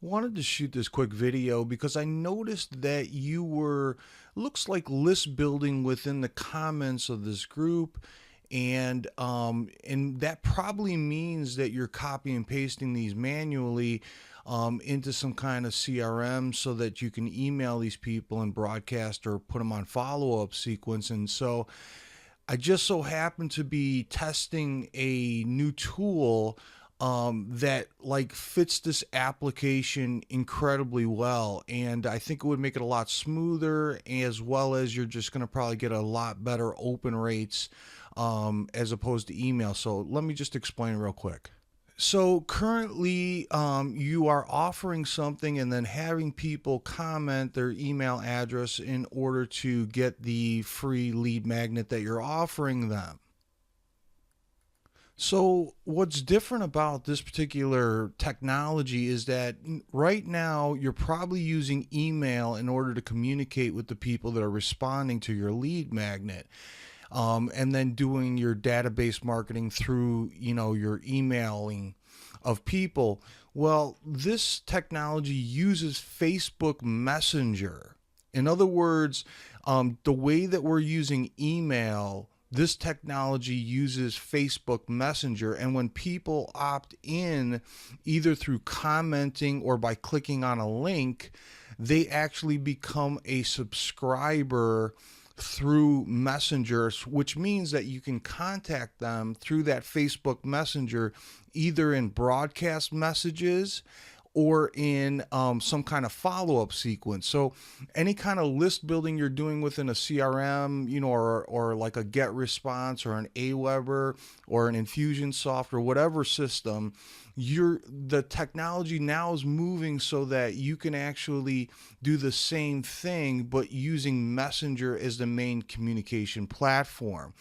Wanted to shoot this quick video because I noticed that you were, looks like list building within the comments of this group. And that probably means that you're copy and pasting these manually into some kind of CRM so that you can email these people and broadcast or put them on follow-up sequence. And so I just so happen to be testing a new tool that like fits this application incredibly well, and I think it would make it a lot smoother, as well as you're just going to probably get a lot better open rates as opposed to email. So let me just explain real quick. So currently, you are offering something and then having people comment their email address in order to get the free lead magnet that you're offering them. So what's different about this particular technology is that right now you're probably using email in order to communicate with the people that are responding to your lead magnet. And then doing your database marketing through, your emailing of people. Well, this technology uses Facebook Messenger. In other words, the way that we're using email, this technology uses Facebook Messenger. And when people opt in, either through commenting or by clicking on a link, they actually become a subscriber through Messenger, which means that you can contact them through that Facebook Messenger, either in broadcast messages or in some kind of follow-up sequence. So any kind of list building you're doing within a CRM, or like a Get Response or an Aweber or an Infusionsoft or whatever system, the technology now is moving so that you can actually do the same thing, but using Messenger as the main communication platform.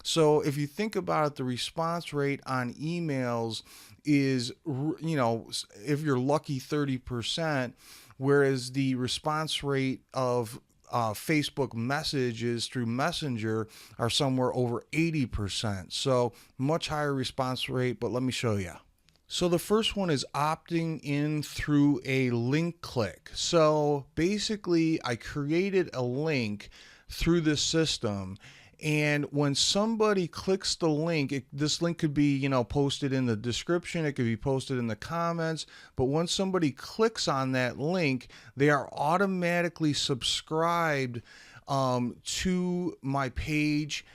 So if you think about it, the response rate on emails is, if you're lucky, 30%, whereas the response rate of Facebook messages through Messenger are somewhere over 80%. So much higher response rate, but let me show you. So the first one is opting in through a link click. So basically I created a link through this system, and when somebody clicks the link, this link could be, posted in the description, it could be posted in the comments, but when somebody clicks on that link, they are automatically subscribed to my page.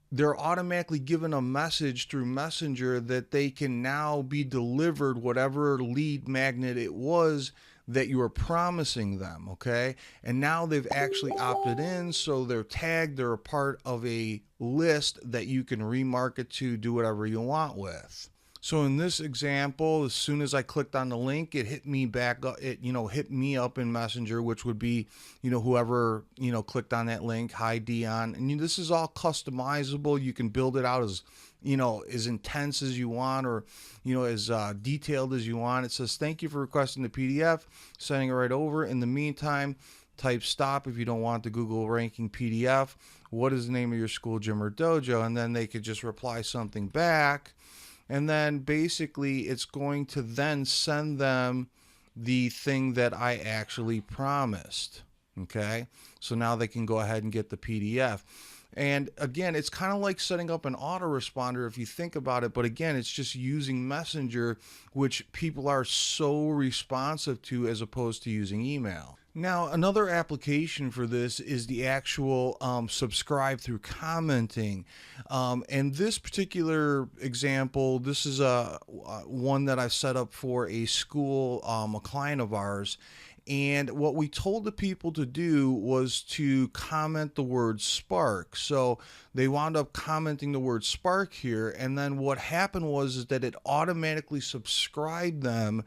They're automatically given a message through Messenger that they can now be delivered whatever lead magnet it was that you were promising them, okay? And now they've actually opted in, so they're tagged, they're a part of a list that you can remarket to, do whatever you want with. So in this example, as soon as I clicked on the link, it hit me back up, hit me up in Messenger, which would be, whoever, clicked on that link, hi Dion. And this is all customizable. You can build it out as, as intense as you want, or, as detailed as you want. It says, thank you for requesting the PDF, sending it right over. In the meantime, type stop if you don't want the Google ranking PDF. What is the name of your school, gym, or dojo? And then they could just reply something back. And then basically it's going to then send them the thing that I actually promised. Okay, so now they can go ahead and get the PDF. And again, it's kind of like setting up an autoresponder if you think about it. But again, it's just using Messenger, which people are so responsive to as opposed to using email. Now, another application for this is the actual subscribe through commenting. And this particular example, this is one that I set up for a school, a client of ours. And what we told the people to do was to comment the word Spark. So they wound up commenting the word Spark here. And then what happened was that it automatically subscribed them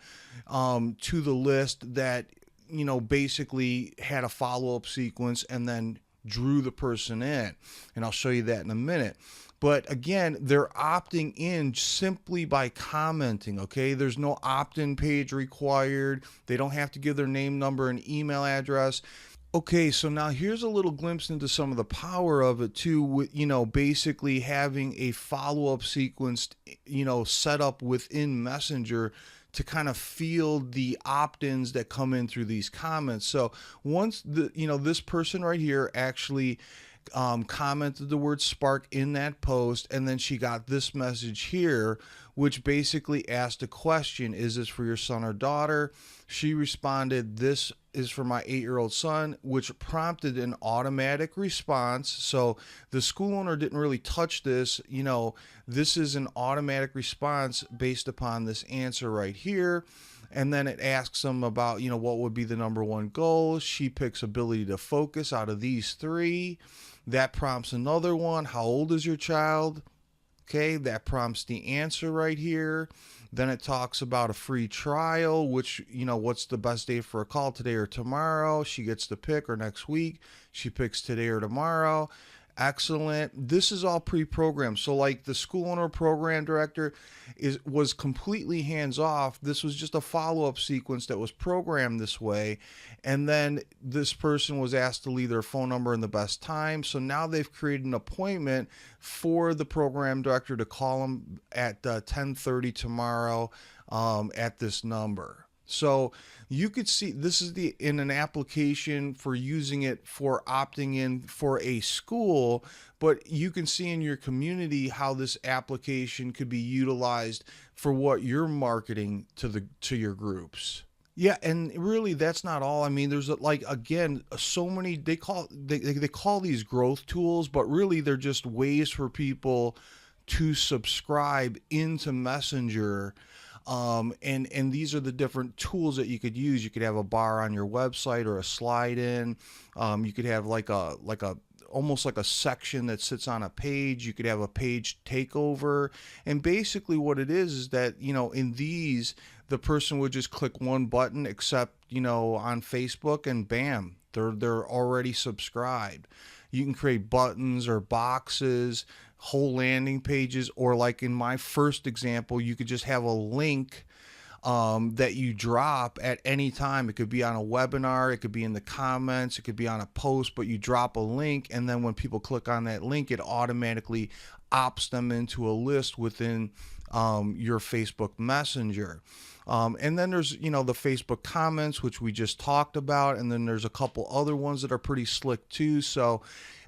to the list that, basically had a follow-up sequence and then drew the person in. And I'll show you that in a minute. But again, they're opting in simply by commenting, okay? There's no opt-in page required. They don't have to give their name, number, and email address. Okay, so now here's a little glimpse into some of the power of it too, with, basically having a follow-up sequence, set up within Messenger to kind of field the opt-ins that come in through these comments. So once this person right here actually commented the word spark in that post, and then she got this message here, which basically asked a question: is this for your son or daughter? She responded, this is for my 8-year-old son, which prompted an automatic response. So the school owner didn't really touch this. This is an automatic response based upon this answer right here. And then it asks them about, what would be the number one goal. She picks ability to focus out of these three. That prompts another one. How old is your child? Okay, that prompts the answer right here. Then it talks about a free trial, which, what's the best day for a call, today or tomorrow? She gets to pick, or next week. She picks today or tomorrow. Excellent. This is all pre-programmed. So like the school owner program director was completely hands off. This was just a follow-up sequence that was programmed this way. And then this person was asked to leave their phone number and the best time. So now they've created an appointment for the program director to call them at 10:30 tomorrow at this number. So you could see this is in an application for using it for opting in for a school, but you can see in your community how this application could be utilized for what you're marketing to your groups. Yeah, and really that's not all. I mean, there's again, so many they call these growth tools, but really they're just ways for people to subscribe into Messenger. And these are the different tools that you could use. You could have a bar on your website or a slide in. You could have almost like a section that sits on a page. You could have a page takeover. And basically what it is that, in these, the person would just click one button, except, on Facebook, and bam, they're already subscribed. You can create buttons or boxes, whole landing pages, or like in my first example, you could just have a link that you drop at any time. It could be on a webinar, it could be in the comments, it could be on a post, but you drop a link, and then when people click on that link, it automatically opts them into a list within your Facebook Messenger. And then there's, the Facebook comments, which we just talked about. And then there's a couple other ones that are pretty slick too. So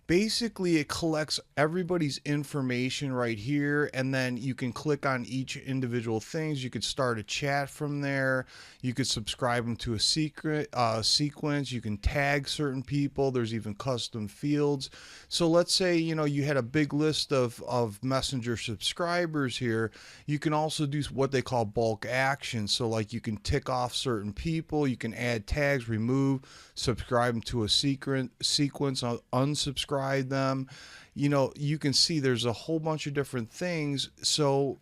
basically it collects everybody's information right here, and then you can click on each individual things. You could start a chat from there. You could subscribe them to a sequence. You can tag certain people. There's even custom fields. So let's say, you had a big list of Messenger subscribers here. You can also do what they call bulk actions. So like you can tick off certain people. You can add tags, remove, subscribe them to a sequence, unsubscribe them. You can see there's a whole bunch of different things. So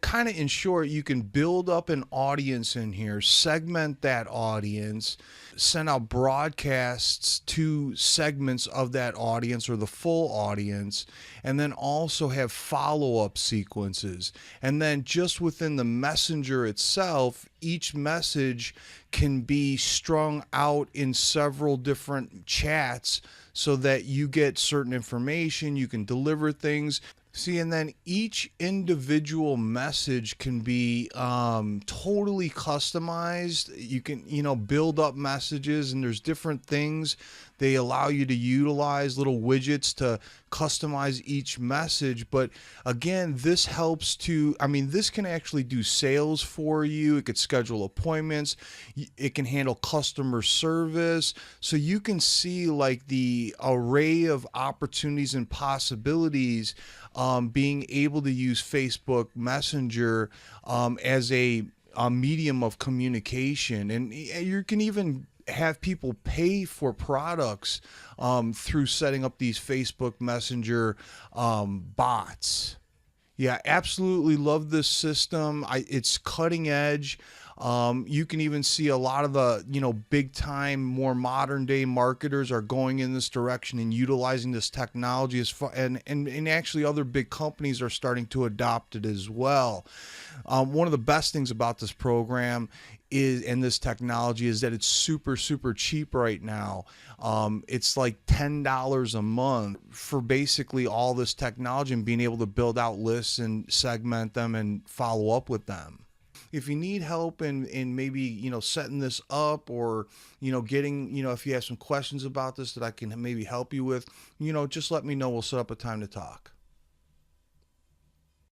kind of in short, you can build up an audience in here, segment that audience, send out broadcasts to segments of that audience or the full audience, and then also have follow-up sequences. And then just within the messenger itself, each message can be strung out in several different chats so that you get certain information, you can deliver things. See, and then each individual message can be totally customized. You can, build up messages, and there's different things they allow you to utilize, little widgets to customize each message. But again, this helps this can actually do sales for you. It could schedule appointments. It can handle customer service. So you can see like the array of opportunities and possibilities being able to use Facebook Messenger as a medium of communication. And you can even have people pay for products through setting up these Facebook Messenger bots. Yeah, absolutely love this system. It's cutting edge. You can even see a lot of the, big time, more modern day marketers are going in this direction and utilizing this technology and actually other big companies are starting to adopt it as well. One of the best things about this program and this technology is that it's super, super cheap right now. It's like $10 a month for basically all this technology and being able to build out lists and segment them and follow up with them. if you need help in maybe, setting this up, or, getting, if you have some questions about this that I can maybe help you with, just let me know. We'll set up a time to talk.